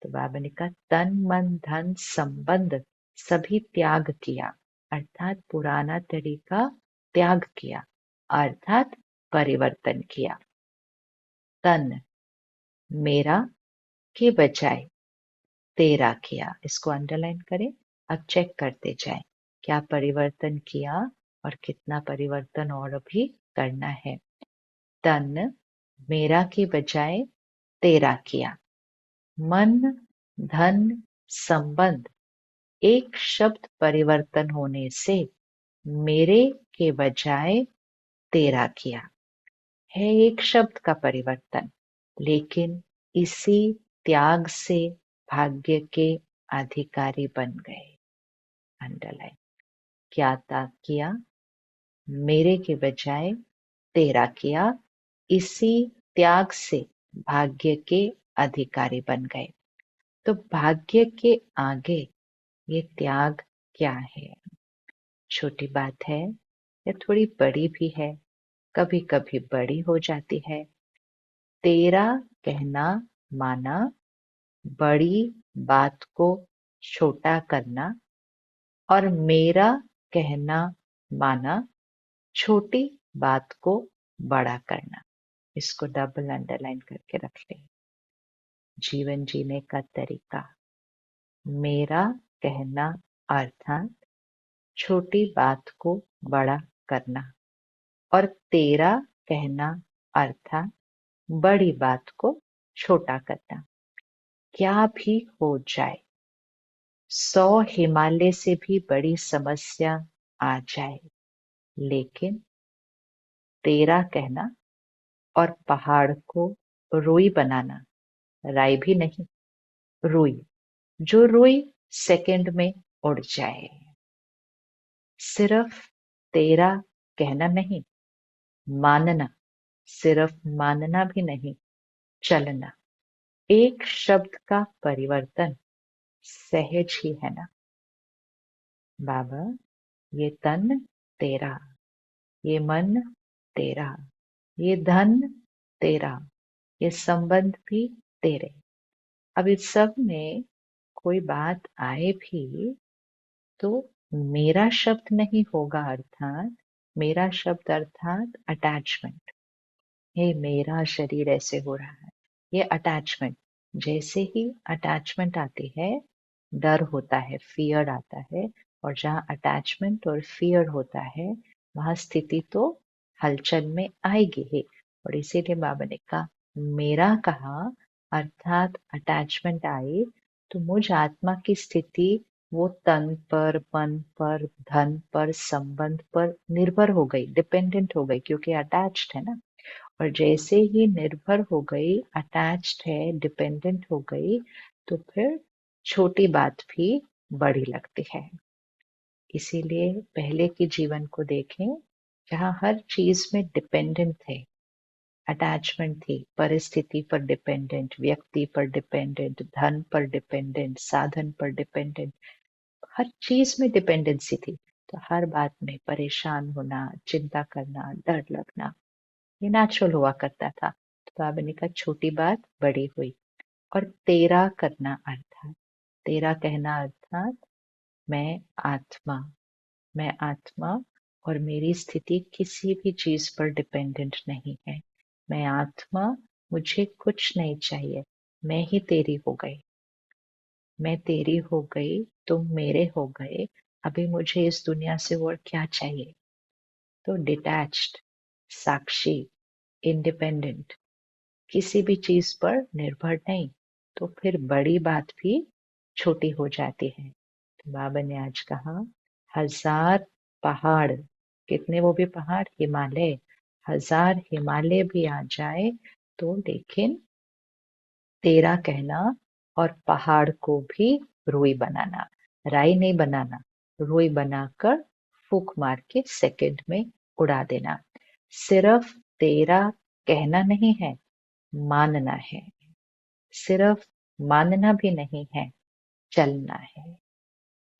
तो बाबा ने कहा तन मन धन संबंध सभी त्याग किया, अर्थात पुराना तरीका त्याग किया, अर्थात परिवर्तन किया। तन मेरा के बजाय तेरा किया। इसको अंडरलाइन करें। अब चेक करते जाएं क्या परिवर्तन किया और कितना परिवर्तन और भी करना है। तन मेरा के बजाय तेरा किया। मन धन संबंध एक शब्द परिवर्तन होने से मेरे के बजाय तेरा किया। है एक शब्द का परिवर्तन, लेकिन इसी त्याग से भाग्य के अधिकारी बन गए। अंडरलाइन। क्या त्याग किया? मेरे के बजाय तेरा किया। इसी त्याग से भाग्य के अधिकारी बन गए। तो भाग्य के आगे ये त्याग क्या है? छोटी बात है या थोड़ी बड़ी भी है, कभी कभी बड़ी हो जाती है। तेरा कहना माना बड़ी बात को छोटा करना, और मेरा कहना माना छोटी बात को बड़ा करना। इसको डबल अंडरलाइन करके रख ले। जीवन जीने का तरीका। मेरा कहना अर्थात छोटी बात को बड़ा करना, और तेरा कहना अर्थात बड़ी बात को छोटा करना। क्या भी हो जाए, 100 हिमालय से भी बड़ी समस्या आ जाए, लेकिन तेरा कहना और पहाड़ को रुई बनाना, राई भी नहीं, रुई, जो रुई सेकंड में उड़ जाए। सिर्फ तेरा कहना नहीं, मानना, सिर्फ मानना भी नहीं, चलना। एक शब्द का परिवर्तन सहज ही है ना बाबा। ये तन तेरा, ये मन तेरा, ये धन तेरा, ये संबंध भी तेरे। अब इस सब में कोई बात आए भी तो मेरा शब्द नहीं होगा, अर्थात मेरा शब्द अर्थात अटैचमेंट। ये मेरा शरीर ऐसे हो रहा है, ये अटैचमेंट। जैसे ही अटैचमेंट आती है, डर होता है, फियर आता है, और जहाँ अटैचमेंट और फियर होता है वहां स्थिति तो हलचल में आएगी ही। और इसीलिए बाबा ने कहा मेरा कहा, अर्थात अटैचमेंट आई तो मुझ आत्मा की स्थिति वो तन पर, मन पर, धन पर, संबंध पर निर्भर हो गई, डिपेंडेंट हो गई, क्योंकि अटैच्ड है ना। और जैसे ही निर्भर हो गई, अटैच्ड है, डिपेंडेंट हो गई, तो फिर छोटी बात भी बड़ी लगती है। इसीलिए पहले के जीवन को देखें, जहाँ हर चीज में डिपेंडेंट थे, अटैचमेंट थी, परिस्थिति पर डिपेंडेंट, व्यक्ति पर डिपेंडेंट, धन पर डिपेंडेंट, साधन पर डिपेंडेंट, हर चीज में डिपेंडेंसी थी। तो हर बात में परेशान होना, चिंता करना, डर लगना, ये नेचुरल हुआ करता था। तो बाबा ने कहा छोटी बात बड़ी हुई। और तेरा करना अर्थात, तेरा कहना अर्थात मैं आत्मा, मैं आत्मा, और मेरी स्थिति किसी भी चीज पर डिपेंडेंट नहीं है। मैं आत्मा, मुझे कुछ नहीं चाहिए, मैं ही तेरी हो गई। मैं तेरी हो गई, तुम मेरे हो गए, अभी मुझे इस दुनिया से और क्या चाहिए। तो डिटैच्ड, साक्षी, इंडिपेंडेंट, किसी भी चीज पर निर्भर नहीं, तो फिर बड़ी बात भी छोटी हो जाती है। तो बाबा ने आज कहा 1000 पहाड़, कितने वो भी पहाड़, हिमालय, 1000 हिमालय भी आ जाए तो लेकिन तेरा कहना और पहाड़ को भी रुई बनाना, राई नहीं बनाना, रुई बनाकर फूक मार के सेकंड में उड़ा देना। सिर्फ तेरा कहना नहीं है, मानना है। सिर्फ मानना भी नहीं है, चलना है।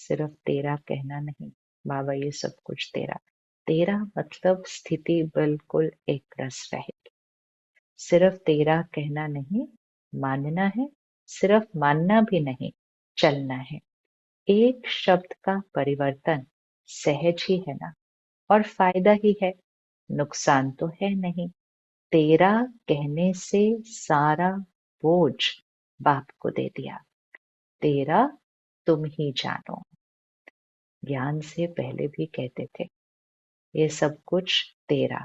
सिर्फ तेरा कहना नहीं, बाबा ये सब कुछ तेरा। तेरा मतलब स्थिति बिल्कुल एक रस रहित। सिर्फ तेरा कहना नहीं, मानना है, सिर्फ मानना भी नहीं, चलना है। एक शब्द का परिवर्तन सहज ही है ना, और फायदा ही है, नुकसान तो है नहीं। तेरा कहने से सारा बोझ बाप को दे दिया, तेरा तुम ही जानो। ज्ञान से पहले भी कहते थे ये सब कुछ तेरा,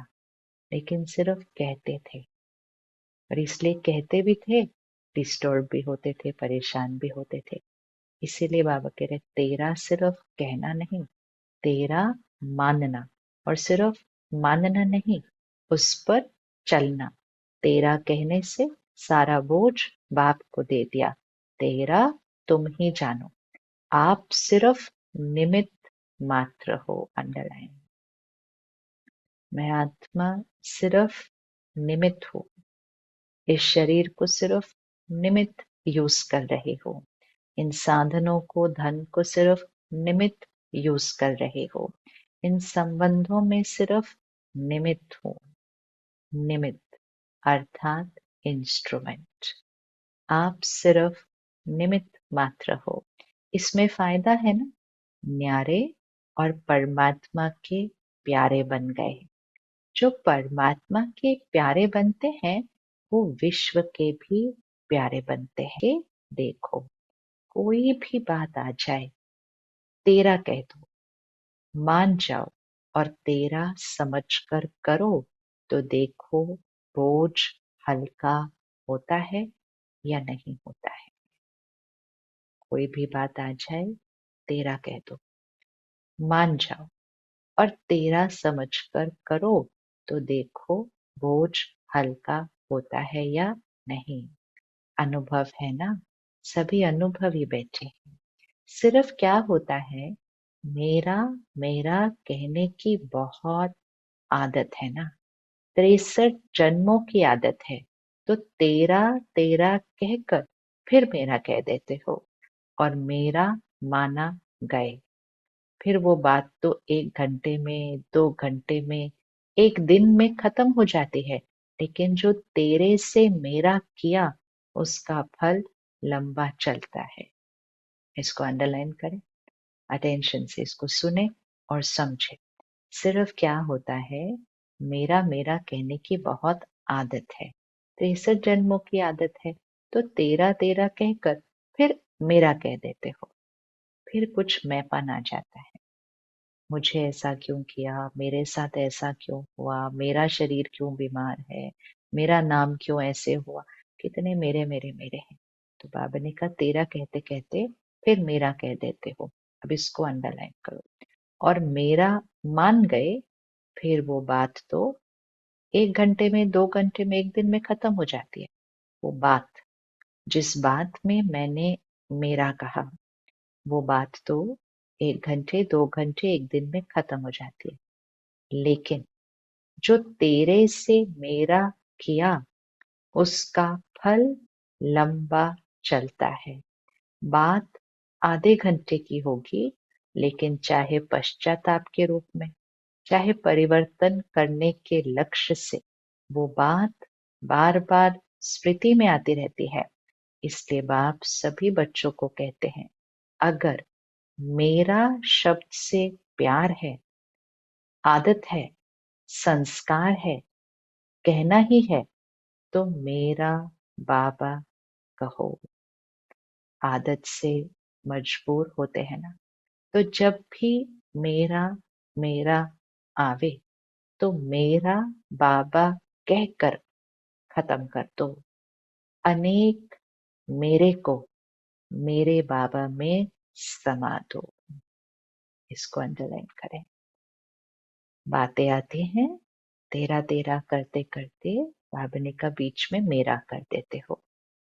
लेकिन सिर्फ कहते थे। और इसलिए कहते भी थे, डिस्टर्ब भी होते थे, परेशान भी होते थे। इसीलिए बाबा कह रहे तेरा सिर्फ कहना नहीं, तेरा मानना। और सिर्फ मानना नहीं, उस पर चलना। तेरा कहने से सारा बोझ बाप को दे दिया, तेरा तुम ही जानो। आप सिर्फ निमित्त मात्र हो। अंडरलाइन। मैं आत्मा सिर्फ निमित्त हूँ, इस शरीर को सिर्फ निमित्त यूज कर रहे हो, इन साधनों को, धन को सिर्फ निमित्त यूज कर रहे हो, इन संबंधों में सिर्फ निमित्त हो। निमित्त अर्थात इंस्ट्रूमेंट। आप सिर्फ निमित्त मात्र हो। इसमें फायदा है ना, न्यारे और परमात्मा के प्यारे बन गए। जो परमात्मा के प्यारे बनते हैं वो विश्व के भी प्यारे बनते हैं। देखो, कोई भी बात आ जाए, तेरा कह दो, मान जाओ और तेरा समझकर करो, तो देखो बोझ हल्का होता है या नहीं होता है। कोई भी बात आ जाए, तेरा कह दो, मान जाओ और तेरा समझकर करो, तो देखो बोझ हल्का होता है या नहीं। अनुभव है ना, सभी अनुभवी बैठे हैं। सिर्फ क्या होता है, मेरा मेरा कहने की बहुत आदत है ना, 63 जन्मों की आदत है। तो तेरा तेरा कहकर फिर मेरा कह देते हो, और मेरा माना गए। फिर वो बात तो 1 घंटे में, 2 घंटे में, एक दिन में खत्म हो जाती है। लेकिन जो तेरे से मेरा किया, उसका फल लंबा चलता है। इसको अंडरलाइन करें, अटेंशन से इसको सुने और समझे। सिर्फ क्या होता है, मेरा मेरा कहने की बहुत आदत है, 63 जन्मों की आदत है। तो तेरा तेरा कहकर फिर मेरा कह देते हो, फिर कुछ मैंपन आ जाता है। मुझे ऐसा क्यों किया, मेरे साथ ऐसा क्यों हुआ, मेरा शरीर क्यों बीमार है, मेरा नाम क्यों ऐसे हुआ, कितने मेरे मेरे मेरे हैं। तो बाबा ने कहा तेरा कहते कहते फिर मेरा कह देते हो। अब इसको अंडरलाइन करो। और मेरा मान गए, फिर वो बात तो 1 घंटे में, 2 घंटे में, एक दिन में खत्म हो जाती है। वो बात, जिस बात में मैंने मेरा कहा, वो बात तो 1 घंटे, 2 घंटे, एक दिन में खत्म हो जाती है। लेकिन जो तेरे से मेरा किया, उसका फल लंबा चलता है। बात आधे घंटे की होगी, लेकिन चाहे पश्चाताप के रूप में, चाहे परिवर्तन करने के लक्ष्य से, वो बात बार बार स्मृति में आती रहती है। इसलिए बाप सभी बच्चों को कहते हैं, अगर मेरा शब्द से प्यार है, आदत है, संस्कार है, कहना ही है, तो मेरा बाबा कहो। आदत से मजबूर होते हैं ना, तो जब भी मेरा मेरा आवे, तो मेरा बाबा कहकर खत्म कर दो। अनेक मेरे को मेरे बाबा में समा दो। इसको अंडरलाइन करें। बातें आती हैं, तेरा तेरा करते करते बाबा ने का बीच में मेरा कर देते हो।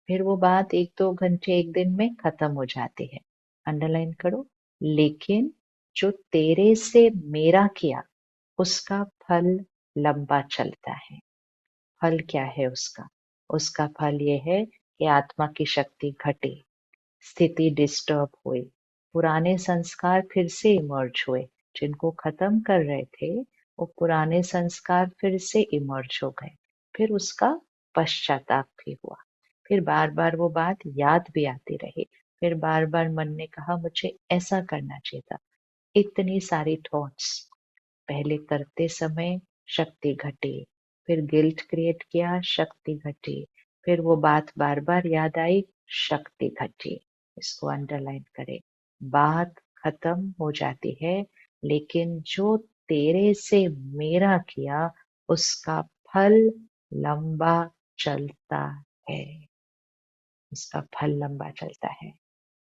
फिर वो बात 1-2 घंटे, एक दिन में खत्म हो जाती है। अंडरलाइन करो। लेकिन जो तेरे से मेरा किया, उसका फल लंबा चलता है। फल क्या है उसका? उसका फल ये है कि आत्मा की शक्ति घटे, स्थिति डिस्टर्ब हुई, पुराने संस्कार फिर से इमर्ज हुए। जिनको खत्म कर रहे थे, वो पुराने संस्कार फिर से इमर्ज हो गए। फिर उसका पश्चाताप भी हुआ। फिर बार बार वो बात याद भी आती रही, फिर बार बार मन ने कहा मुझे ऐसा करना चाहिए था। इतनी सारी थॉट्स, पहले करते समय शक्ति घटी, फिर गिल्ट क्रिएट किया, शक्ति घटी, फिर वो बात बार बार याद आई, शक्ति घटी। इसको अंडरलाइन करें। बात खत्म हो जाती है, लेकिन जो तेरे से मेरा किया उसका फल लंबा चलता है। उसका फल लंबा चलता है,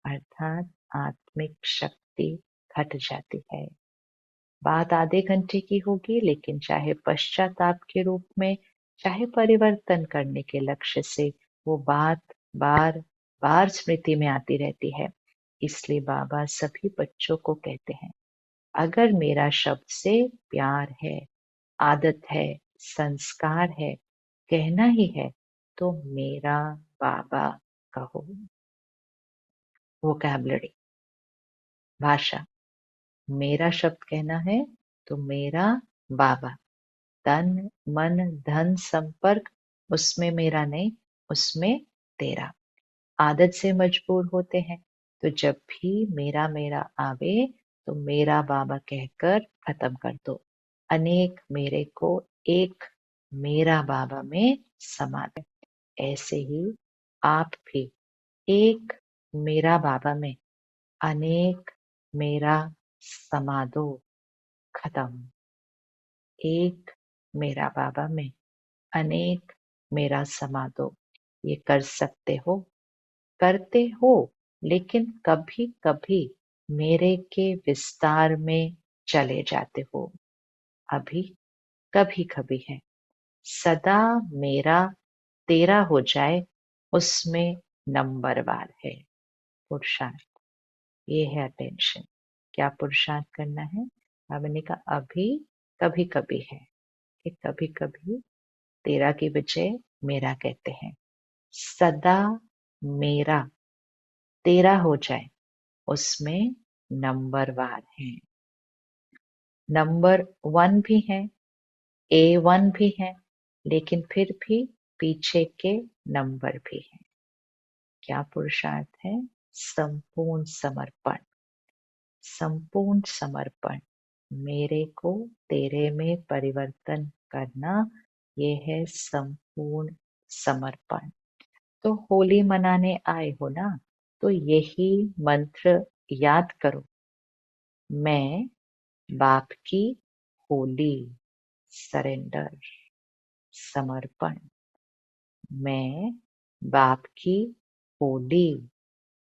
अर्थात आत्मिक शक्ति घट जाती है। बात आधे घंटे की होगी, लेकिन चाहे पश्चाताप के रूप में, चाहे परिवर्तन करने के लक्ष्य से, वो बात बार बार स्मृति में आती रहती है। इसलिए बाबा सभी बच्चों को कहते हैं, अगर मेरा शब्द से प्यार है, आदत है, संस्कार है, कहना ही है, तो मेरा बाबा कहो। वोकैबुलरी, भाषा। मेरा शब्द कहना है तो मेरा बाबा। तन मन धन संपर्क, उसमें मेरा नहीं, उसमें तेरा। आदत से मजबूर होते हैं, तो जब भी मेरा मेरा आवे तो मेरा बाबा कहकर खत्म कर दो। अनेक मेरे को एक मेरा बाबा में समा दो। ऐसे ही आप भी एक मेरा बाबा में अनेक मेरा समा दो। खत्म। एक मेरा बाबा में अनेक मेरा समा दो। ये कर सकते हो, करते हो, लेकिन कभी कभी मेरे के विस्तार में चले जाते हो। अभी कभी कभी है। सदा मेरा तेरा हो जाए, उसमें नंबरवार है। पुरुषार्थ ये है। अटेंशन, क्या पुरुषार्थ करना है? हमने कहा अभी कभी कभी है कि कभी कभी तेरा की बजाय मेरा कहते हैं। सदा मेरा तेरा हो जाए, उसमें नंबरवार है। नंबर 1 भी है, A1 भी है, लेकिन फिर भी पीछे के नंबर भी है। क्या पुरुषार्थ है? संपूर्ण समर्पण। संपूर्ण समर्पण, मेरे को तेरे में परिवर्तन करना, ये है संपूर्ण समर्पण। तो होली मनाने आए हो ना, तो यही मंत्र याद करो। मैं बाप की होली, सरेंडर, समर्पण। मैं बाप की होली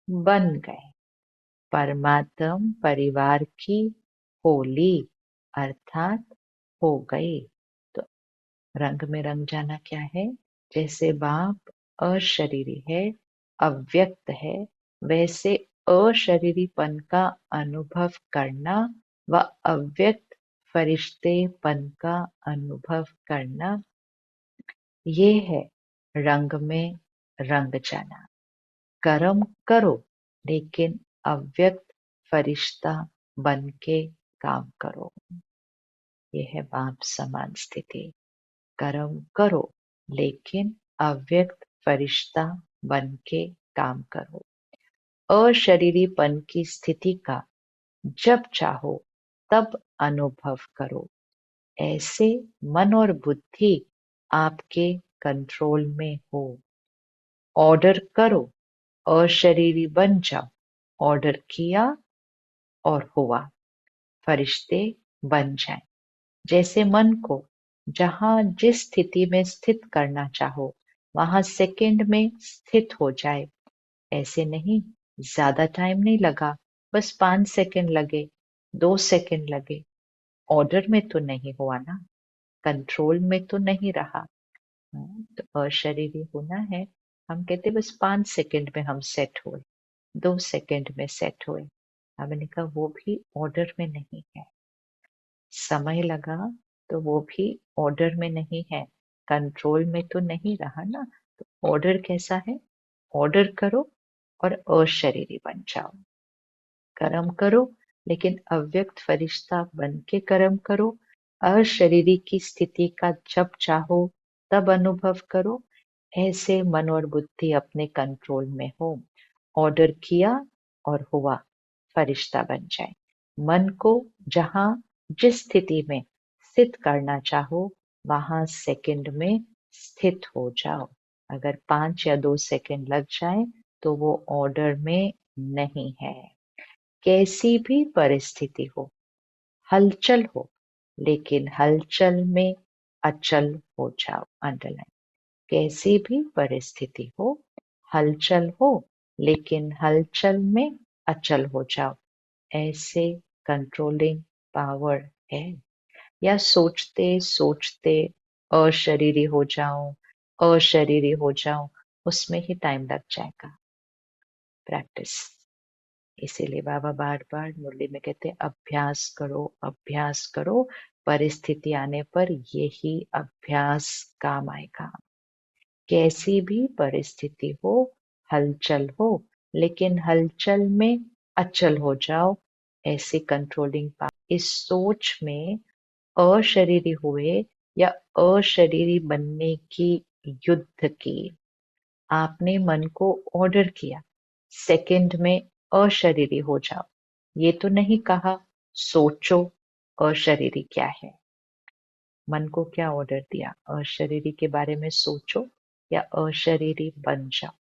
बन गए, परमात्म परिवार की होली अर्थात हो गई। तो रंग में रंग जाना क्या है? जैसे बाप अशरीरी है, अव्यक्त है, वैसे अशरीरीपन का अनुभव करना व अव्यक्त फरिश्तेपन का अनुभव करना, ये है रंग में रंग जाना। कर्म करो, लेकिन अव्यक्त फरिश्ता बन के काम करो। ये है बाप समान स्थिति। कर्म करो, लेकिन अव्यक्त फरिश्ता बन के काम करो। अशरीरीपन की स्थिति का जब चाहो तब अनुभव करो। ऐसे मन और बुद्धि आपके कंट्रोल में हो। ऑर्डर करो, अशरीरी बन जाओ। ऑर्डर किया और हुआ, फरिश्ते बन जाएं। जैसे मन को जहां जिस स्थिति में स्थित करना चाहो, वहां सेकंड में स्थित हो जाए। ऐसे नहीं, ज्यादा टाइम नहीं लगा, बस 5 सेकंड लगे, 2 सेकंड लगे। ऑर्डर में तो नहीं हुआ ना, कंट्रोल में तो नहीं रहा। तो अशरीरी होना है। हम कहते बस 5 सेकंड में हम सेट हुए, 2 सेकंड में सेट हुए। हमने कहा वो भी ऑर्डर में नहीं है। समय लगा तो वो भी ऑर्डर में नहीं है, कंट्रोल में तो नहीं रहा ना। तो ऑर्डर कैसा है? ऑर्डर करो और अशरीरी बन जाओ। कर्म करो, लेकिन अव्यक्त फरिश्ता बन के कर्म करो। अशरीरी की स्थिति का जब चाहो तब अनुभव करो। ऐसे मन और बुद्धि अपने कंट्रोल में हो, ऑर्डर किया और हुआ, फरिश्ता बन जाए। मन को जहां जिस स्थिति में स्थित करना चाहो वहां सेकंड में स्थित हो जाओ। अगर 5 या 2 सेकंड लग जाए तो वो ऑर्डर में नहीं है। कैसी भी परिस्थिति हो, हलचल हो, लेकिन हलचल में अचल हो जाओ। अंडरलाइन। कैसी भी परिस्थिति हो, हलचल हो, लेकिन हलचल में अचल हो जाओ। ऐसे कंट्रोलिंग पावर है। या सोचते सोचते अशरीरी हो जाऊं, अशरीरी हो जाऊं, उसमें ही टाइम लग जाएगा। प्रैक्टिस। इसीलिए बाबा बार बार मुरली में कहते हैं अभ्यास करो, अभ्यास करो। परिस्थिति आने पर यही अभ्यास काम आएगा। कैसी भी परिस्थिति हो, हलचल हो, लेकिन हलचल में अचल हो जाओ। ऐसी कंट्रोलिंग पावर। इस सोच में अशरीरी हुए या अशरीरी बनने की युद्ध की। आपने मन को ऑर्डर किया, सेकंड में अशरीरी हो जाओ। ये तो नहीं कहा सोचो अशरीरी क्या है। मन को क्या ऑर्डर दिया? अशरीरी के बारे में सोचो या अशरीरी बन जाओ।